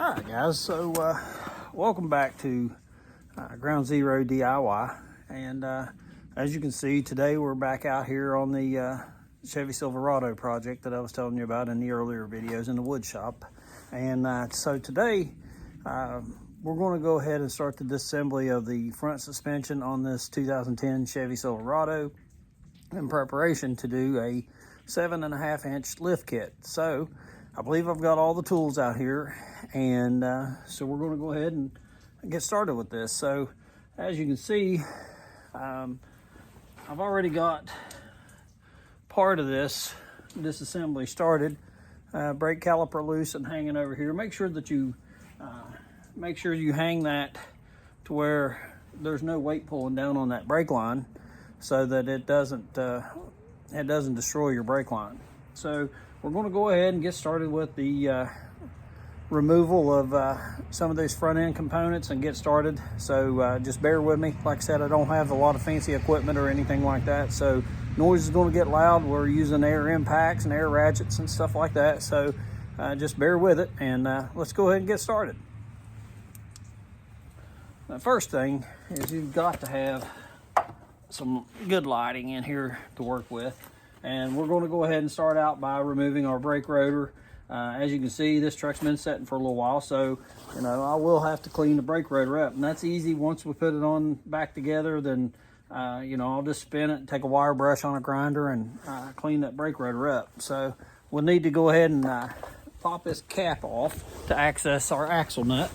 Alright guys, so welcome back to Ground Zero DIY, and as you can see today we're back out here on the Chevy Silverado project that I was telling you about in the earlier videos in the wood shop. And so today we're going to go ahead and start the disassembly of the front suspension on this 2010 Chevy Silverado in preparation to do a 7.5-inch lift kit. So I believe I've got all the tools out here, and so we're going to go ahead and get started with this. So as you can see, I've already got part of this disassembly started. Brake caliper loose and hanging over here. Make sure that you hang that to where there's no weight pulling down on that brake line, so that it doesn't destroy your brake line. So we're going to go ahead and get started with the removal of some of these front end components and get started. So just bear with me. Like I said, I don't have a lot of fancy equipment or anything like that, so noise is going to get loud. We're using air impacts and air ratchets and stuff like that, so just bear with it, and let's go ahead and get started. The first thing is you've got to have some good lighting in here to work with. And we're going to go ahead and start out by removing our brake rotor. As you can see, this truck's been sitting for a little while, so I will have to clean the brake rotor up, and that's easy. Once we put it on back together, then I'll just spin it and take a wire brush on a grinder and clean that brake rotor up. So we'll need to go ahead and pop this cap off to access our axle nut.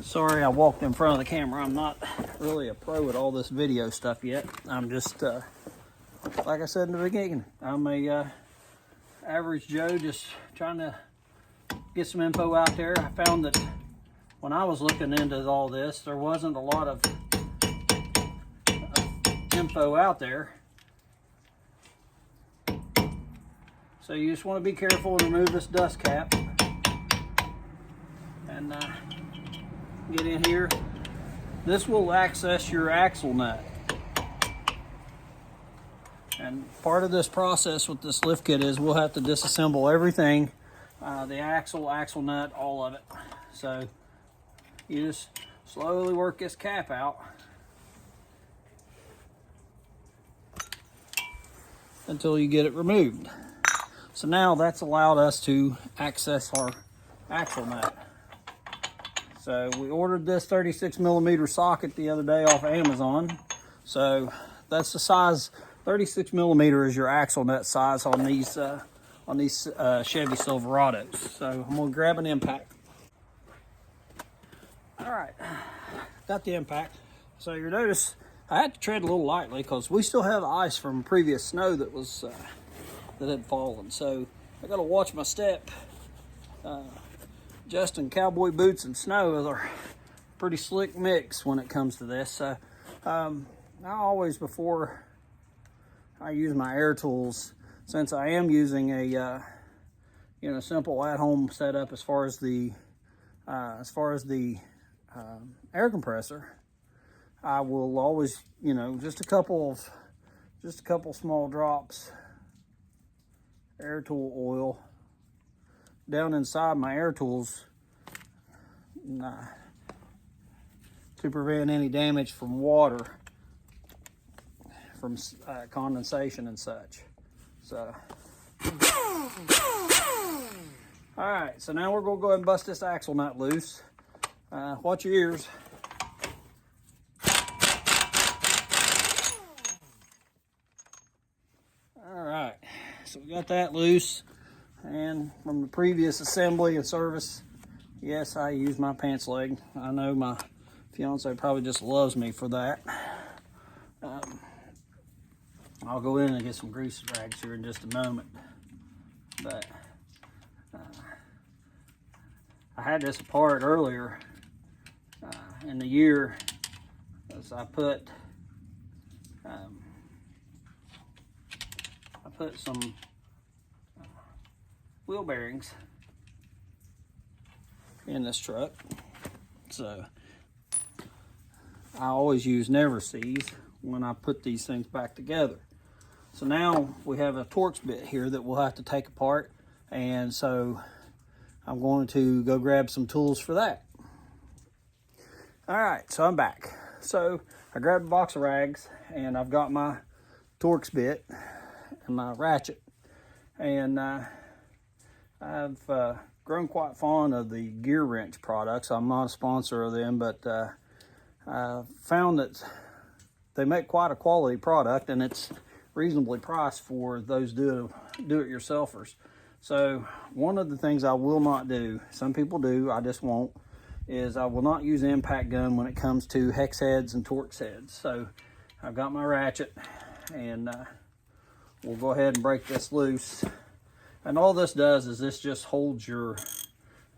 Sorry I walked in front of the camera. I'm not really a pro at all this video stuff yet. I'm just, like I said in the beginning, I'm a average Joe just trying to get some info out there. I found that when I was looking into all this, there wasn't a lot of info out there. So you just want to be careful and remove this dust cap. And get in here. This will access your axle nut, and part of this process with this lift kit is we'll have to disassemble everything, the axle nut, all of it. So you just slowly work this cap out until you get it removed. So now that's allowed us to access our axle nut. So we ordered this 36mm socket the other day off of Amazon. So that's the size. 36mm is your axle nut size on these Chevy Silverados. So I'm gonna grab an impact. All right, got the impact. So you notice I had to tread a little lightly because we still have ice from previous snow that was that had fallen. So I got to watch my step. Justin, cowboy boots and snow are a pretty slick mix when it comes to this. So I always, before I use my air tools, since I am using a simple at-home setup as far as the air compressor, I will always, just a couple small drops air tool oil down inside my air tools to prevent any damage from water, from condensation and such. So all right, so now we're gonna go ahead and bust this axle nut loose. Watch your ears. All right, so we got that loose. And from the previous assembly and service, yes, I use my pants leg. I know my fiance probably just loves me for that. I'll go in and get some grease rags here in just a moment. But I had this apart earlier in the year, as I put some wheel bearings in this truck. So I always use never sees when I put these things back together. So now we have a Torx bit here that we'll have to take apart, and so I'm going to go grab some tools for that. All right, so I'm back. So I grabbed a box of rags, and I've got my Torx bit and my ratchet, and I've grown quite fond of the Gear Wrench products. I'm not a sponsor of them, but I found that they make quite a quality product, and it's reasonably priced for those do-it-yourselfers. So one of the things I will not do, some people do, I just won't, is I will not use an impact gun when it comes to hex heads and Torx heads. So I've got my ratchet, and we'll go ahead and break this loose. And all this does is this just holds your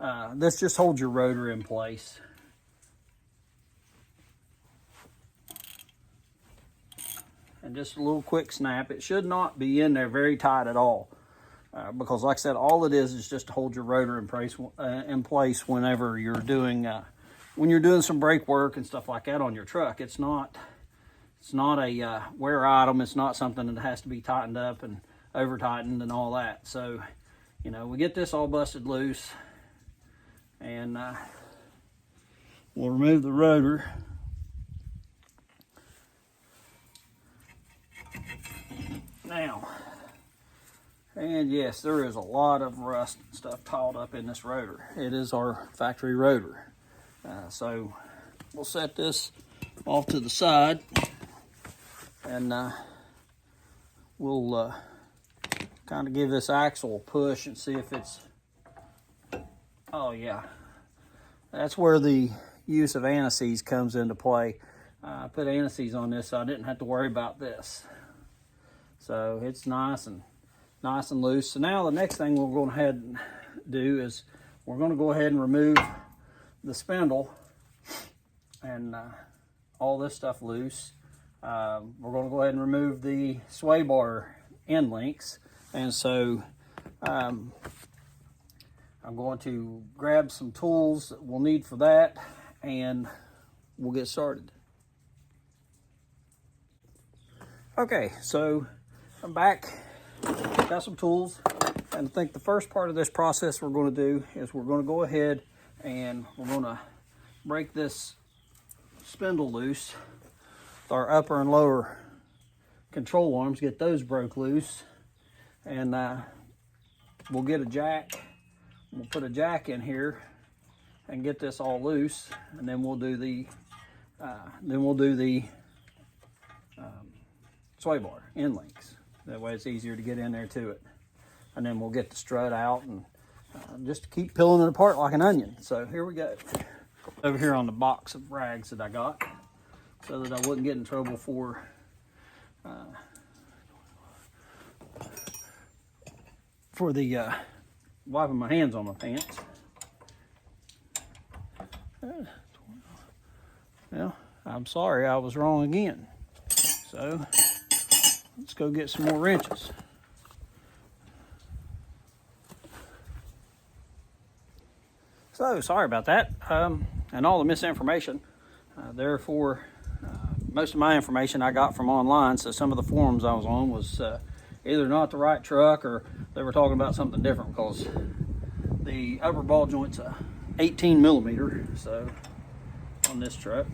rotor in place. And just a little quick snap. It should not be in there very tight at all, because like I said, all it is just to hold your rotor in place whenever you're doing some brake work and stuff like that on your truck. It's not a wear item. It's not something that has to be tightened up and over tightened and all that. So, you know, we get this all busted loose, and we'll remove the rotor. Now, and yes, there is a lot of rust and stuff piled up in this rotor. It is our factory rotor. So we'll set this off to the side, and we'll kind of give this axle a push and see if it's, oh yeah, that's where the use of anti-seize comes into play. I put anti-seize on this so I didn't have to worry about this. So it's nice and loose. So now the next thing we're going to head and do is we're going to go ahead and remove the spindle and all this stuff loose. We're going to go ahead and remove the sway bar end links. And so I'm going to grab some tools that we'll need for that, and we'll get started. Okay, so I'm back, got some tools, and I think the first part of this process we're going to do is we're going to go ahead and we're going to break this spindle loose with our upper and lower control arms, get those broke loose, and we'll get a jack. We'll put a jack in here and get this all loose, and then we'll do the sway bar end links. That way it's easier to get in there to it. And then we'll get the strut out and just keep peeling it apart like an onion. So here we go. Over here on the box of rags that I got, so that I wouldn't get in trouble for the wiping my hands on my pants. Well, I'm sorry, I was wrong again. So let's go get some more wrenches. So sorry about that, and all the misinformation. Therefore, most of my information I got from online, so some of the forums I was on was either not the right truck or they were talking about something different, because the upper ball joint's a 18 millimeter, so on this truck.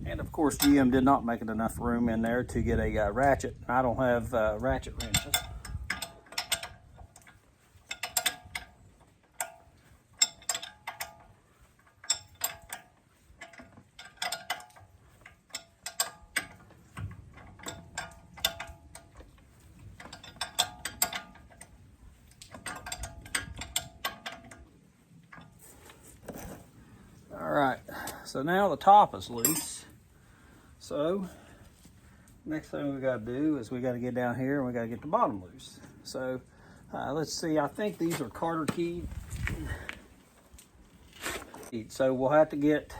And of course, GM did not make it enough room in there to get a ratchet. I don't have ratchet wrenches. All right, so now the top is loose. So next thing we got to do is we got to get down here and we got to get the bottom loose. So Let's see, I think these are Carter keyed. So we'll have to get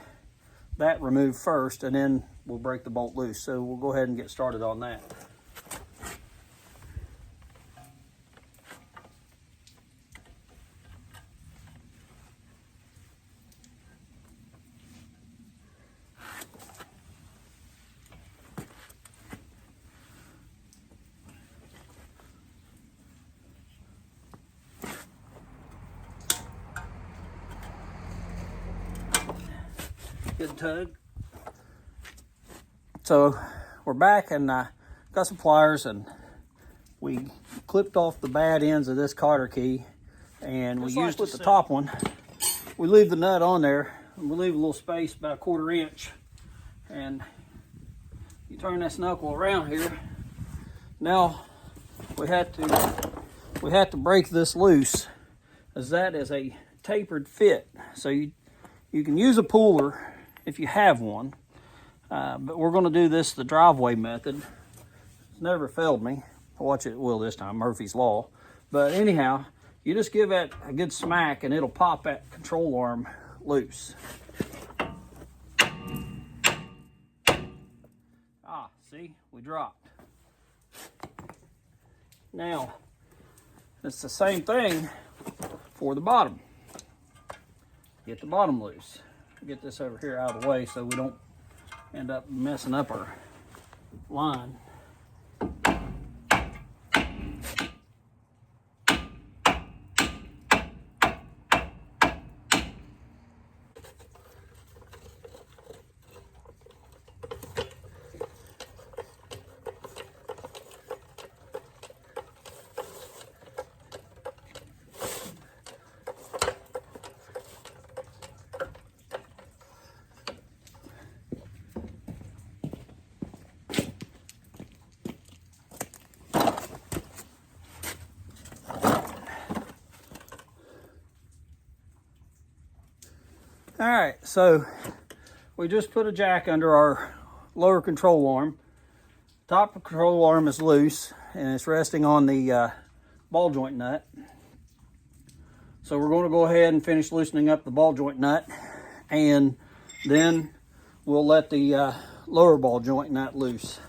that removed first, and then we'll break the bolt loose. So we'll go ahead and get started on that. Good tug. So we're back, and got some pliers, and we clipped off the bad ends of this Carter key, and we used with the top one. We leave the nut on there, and we leave a little space about 1/4 inch, and you turn this knuckle around here. Now we had to break this loose, as that is a tapered fit. So you can use a puller if you have one, but we're going to do this the driveway method. It's never failed me. Watch it will this time, Murphy's Law. But anyhow, you just give that a good smack and it'll pop that control arm loose. Ah, see, we dropped. Now, it's the same thing for the bottom. Get the bottom loose. Get this over here out of the way so we don't end up messing up our line. All right, so we just put a jack under our lower control arm. Top control arm is loose and it's resting on the ball joint nut. So we're going to go ahead and finish loosening up the ball joint nut, and then we'll let the lower ball joint nut loose.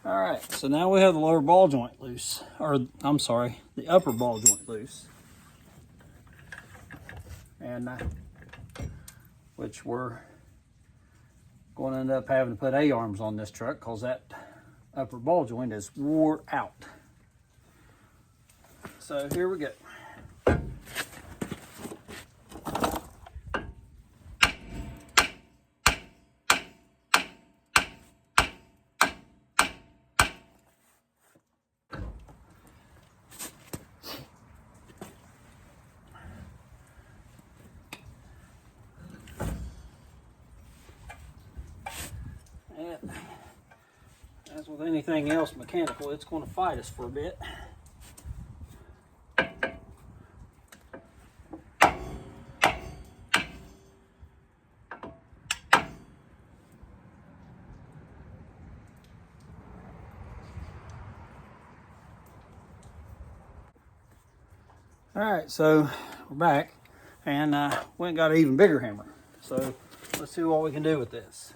All right, so now we have the lower ball joint loose, or I'm sorry, the upper ball joint loose. And which we're going to end up having to put A-arms on this truck because that upper ball joint is wore out. So here we go. And as with anything else mechanical, it's going to fight us for a bit. All right, so we're back, and we got an even bigger hammer. So let's see what we can do with this.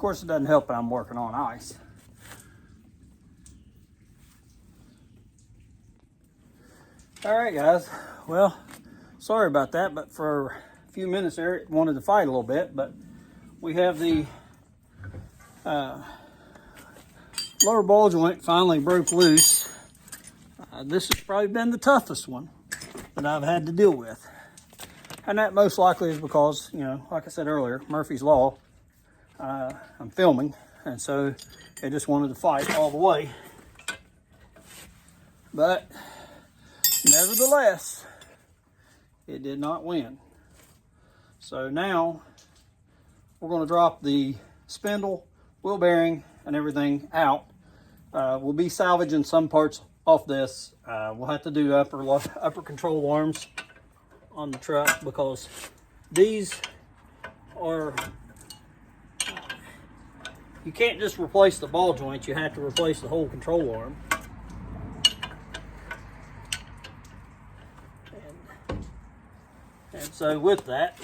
course, it doesn't help that I'm working on ice. All right, guys. Well, sorry about that, but for a few minutes there, it wanted to fight a little bit, but we have the lower ball joint finally broke loose. This has probably been the toughest one that I've had to deal with. And that most likely is because, you know, like I said earlier, Murphy's Law, I'm filming, and so it just wanted to fight all the way. But nevertheless, it did not win. So now we're going to drop the spindle, wheel bearing, and everything out. We'll be salvaging some parts off this. We'll have to do upper control arms on the truck because these are, you can't just replace the ball joint, you have to replace the whole control arm. And so with that,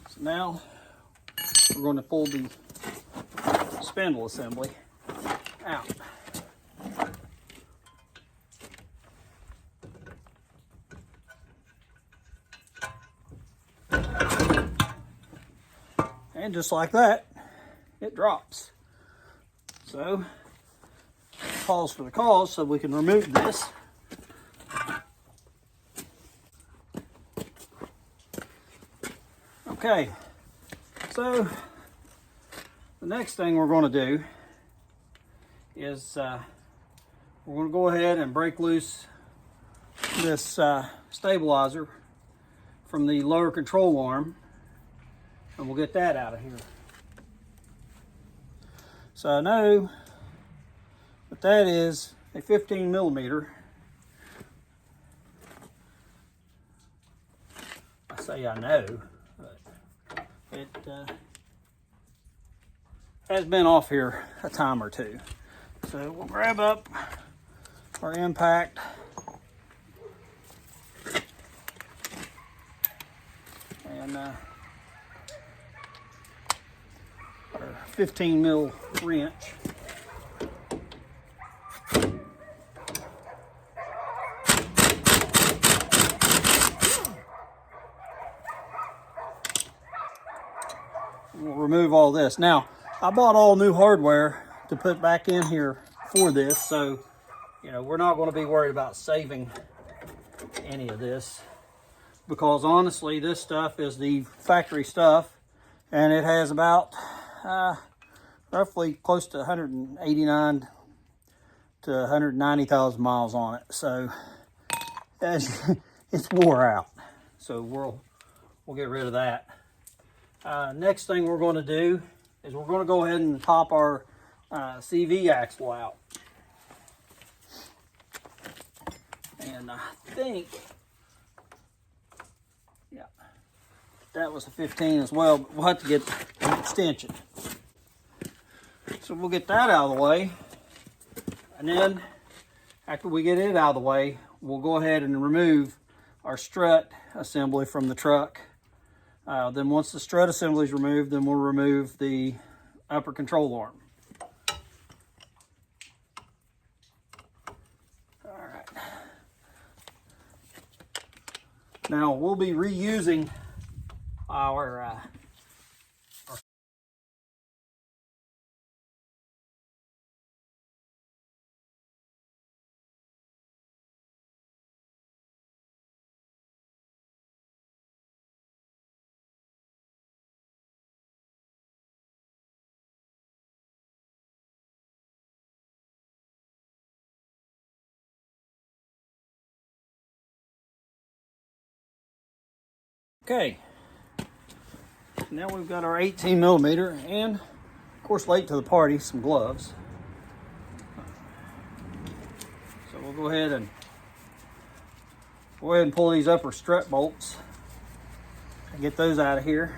so now we're going to pull the spindle assembly out. And just like that, it drops. So, pause for the cause so we can remove this. Okay, so the next thing we're going to do is we're going to go ahead and break loose this stabilizer from the lower control arm, and we'll get that out of here. So I know that that is a 15 millimeter. I say I know, but it has been off here a time or two. So we'll grab up our impact and our 15 mil wrench. We'll remove all this. Now, I bought all new hardware to put back in here for this, so you know we're not going to be worried about saving any of this, because honestly this stuff is the factory stuff, and it has about roughly close to 189 to 190,000 miles on it, so it's wore out. So we'll get rid of that. Next thing we're going to do is we're going to go ahead and pop our CV axle out. And I think, yeah, that was a 15 as well, but we'll have to get an extension. So we'll get that out of the way. And then after we get it out of the way, we'll go ahead and remove our strut assembly from the truck. Then once the strut assembly is removed, then we'll remove the upper control arm. All right. Now we'll be reusing our okay. Now we've got our 18 millimeter and, of course, late to the party, some gloves. So we'll go ahead and pull these upper strut bolts get those out of here.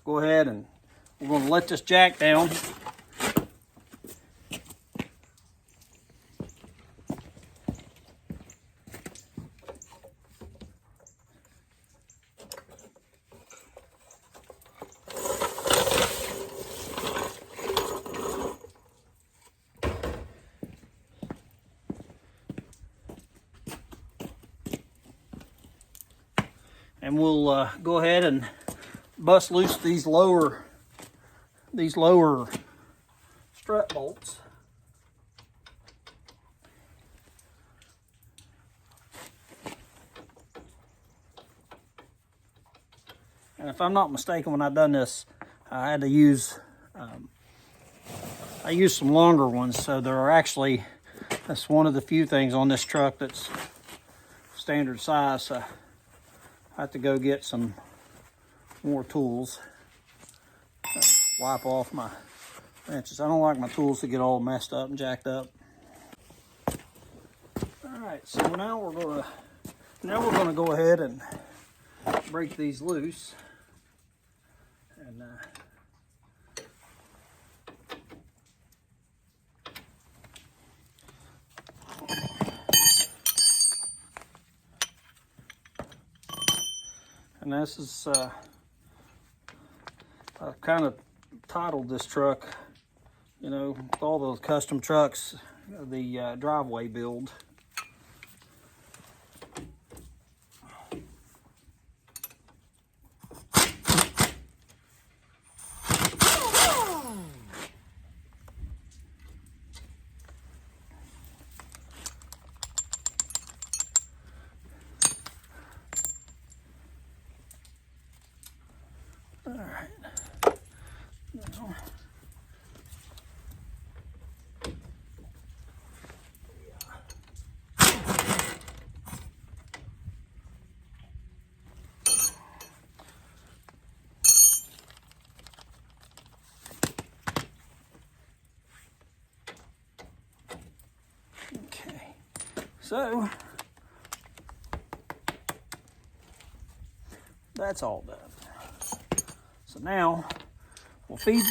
Go ahead and we're going to let this jack down. And we'll go ahead and bust loose these lower strut bolts. And if I'm not mistaken, when I've done this, I had to use I used some longer ones, so there are actually, that's one of the few things on this truck that's standard size. So I have to go get some more tools. Wipe off my wrenches. I don't like my tools to get all messed up and jacked up. All right, so now we're gonna go ahead and break these loose. And this is I've kind of titled this truck, you know, with all those custom trucks, the driveway build. All right. Now, okay, so that's all done. So now we'll feed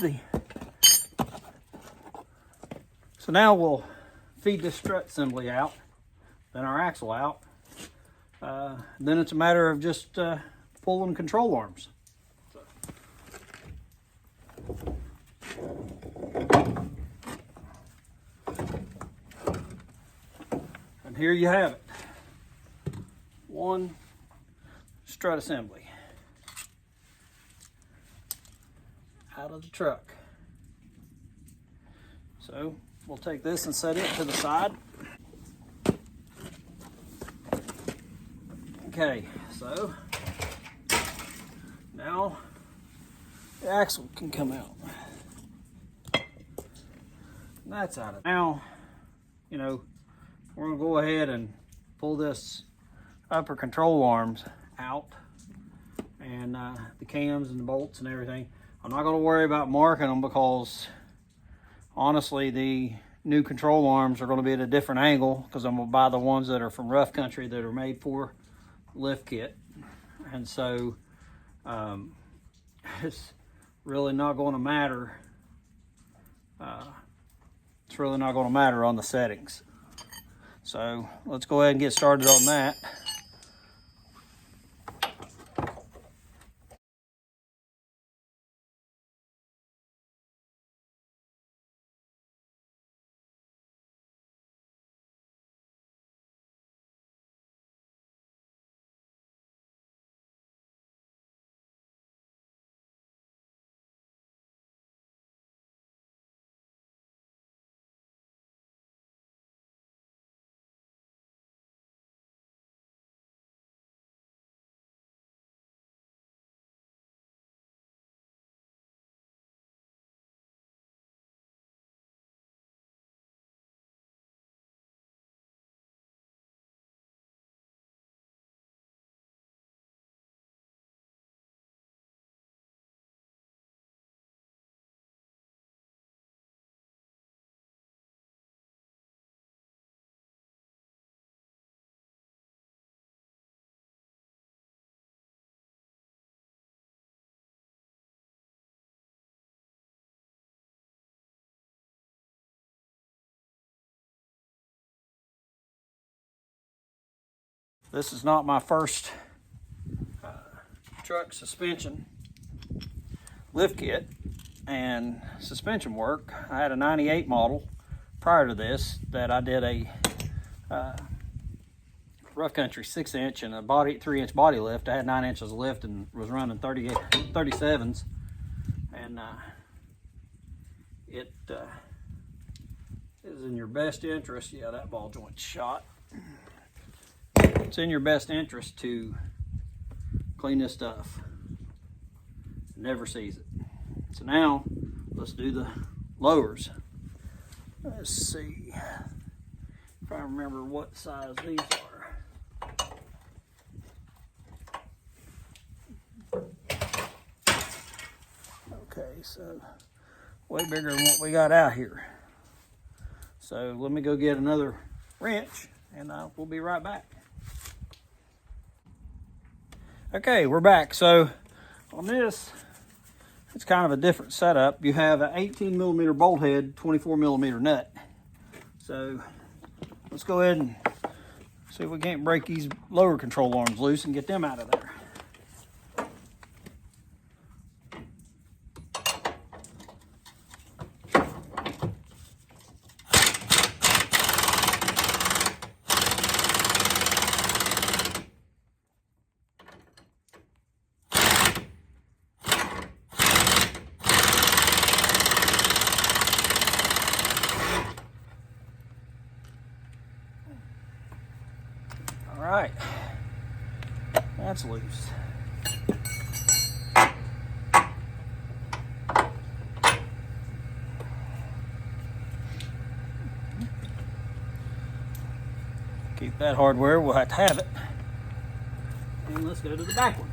this strut assembly out, then our axle out. Then it's a matter of just pulling control arms. And here you have it. one strut assembly out of the truck. So we'll take this and set it to the side. Okay, so now the axle can come out. And that's out of it. Now, you know, we're gonna go ahead and pull this upper control arms out and the cams and the bolts and everything. I'm not gonna worry about marking them because honestly, the new control arms are gonna be at a different angle because I'm gonna buy the ones that are from Rough Country that are made for lift kit. And so it's really not gonna matter. It's really not gonna matter on the settings. So let's go ahead and get started on that. This is not my first truck suspension lift kit and suspension work. I had a 98 model prior to this that I did a Rough Country 6-inch and a 3-inch body lift. I had 9 inches of lift and was running 37s, and it is in your best interest. Yeah, that ball joint's shot. It's in your best interest to clean this stuff. It never sees it. So now let's do the lowers. Let's see if I remember what size these are. Okay, so way bigger than what we got out here. So let me go get another wrench and we'll be right back. Okay, we're back. So on this, it's kind of a different setup. You have an 18 millimeter bolt head, 24 millimeter nut. So let's go ahead and see if we can't break these lower control arms loose and get them out of there. All right, that's loose. Keep that hardware, we'll have to have it. And let's go to the back one.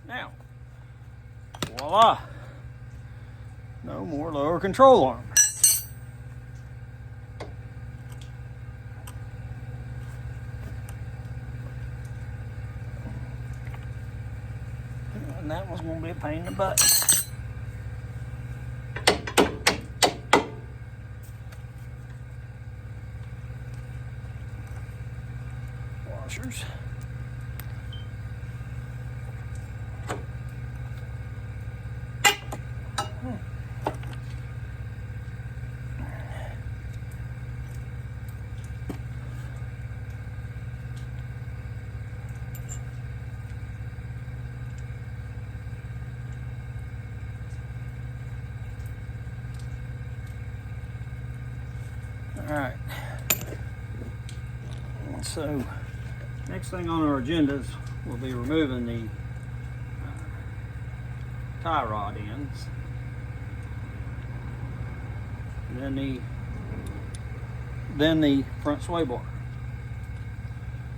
Now, voila, no more lower control arm. And that was going to be a pain in the butt. washers. All right, so next thing on our agendas will be removing the tie rod ends, and then the front sway bar.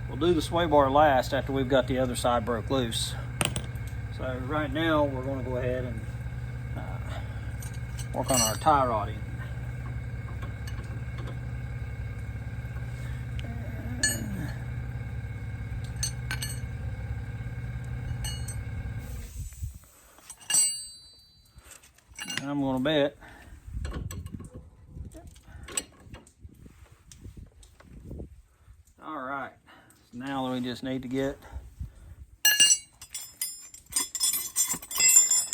We'll do the sway bar last after we've got the other side broke loose. So right now we're going to go ahead and work on our tie rod end. I'm going to bet all right, so now we just need to get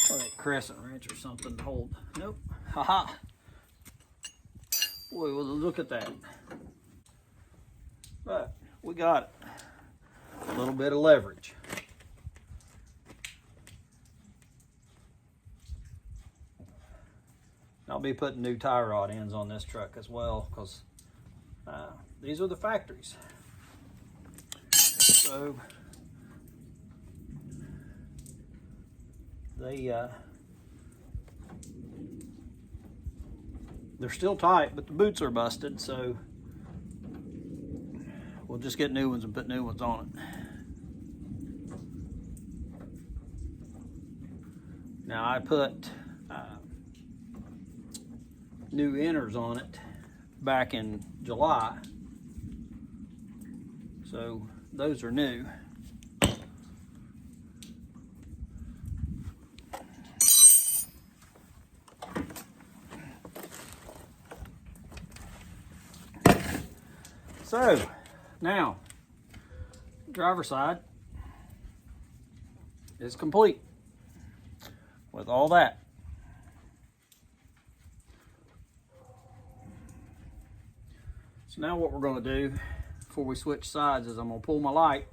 that crescent wrench or something to hold. Nope. Haha. Boy, well, look at that. But we got it. A little bit of leverage. I'll be putting new tie rod ends on this truck as well, because these are the factories. So they're still tight, but the boots are busted, so we'll just get new ones and put new ones on it. Now I put new inners on it back in July, so those are new. So now driver's side is complete with all that. So now what we're going to do before we switch sides is I'm going to pull my light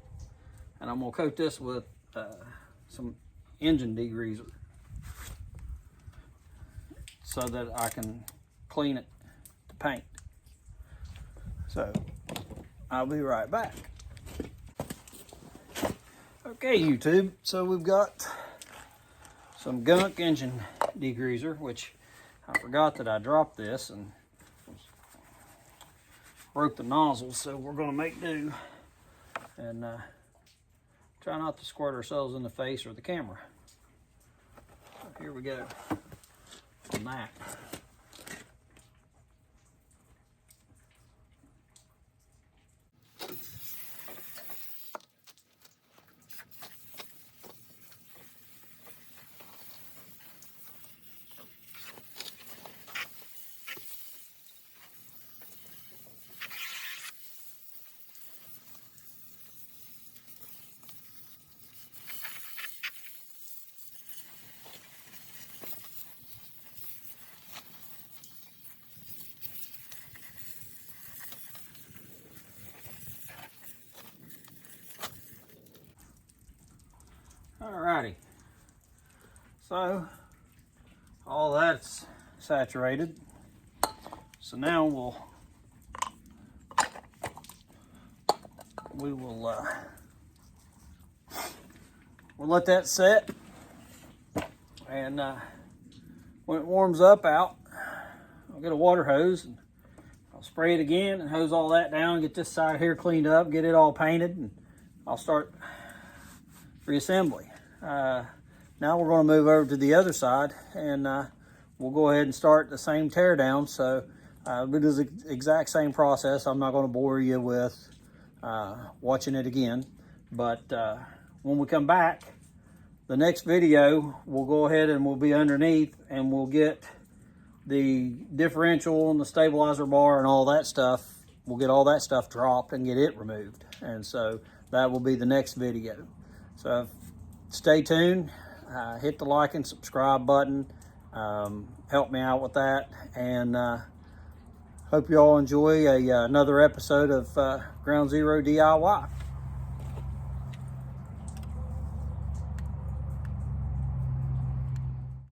and I'm going to coat this with some engine degreaser so that I can clean it to paint. So I'll be right back. Okay, YouTube, so we've got some gunk engine degreaser, which I forgot that I dropped this and broke the nozzle, so we're going to make do and try not to squirt ourselves in the face or the camera. So here we go on that. Alrighty, so all that's saturated. So now we'll let that set, and when it warms up out, I'll get a water hose and I'll spray it again and hose all that down, get this side here cleaned up, get it all painted, and I'll start reassembly. Now we're going to move over to the other side, and we'll go ahead and start the same tear down. So it is the exact same process. I'm not going to bore you with watching it again, but when we come back, the next video, we'll go ahead and we'll be underneath and we'll get the differential and the stabilizer bar and all that stuff. We'll get all that stuff dropped and get it removed. And so that will be the next video. So stay tuned, hit the like and subscribe button, help me out with that, and hope you all enjoy another episode of Ground Zero DIY.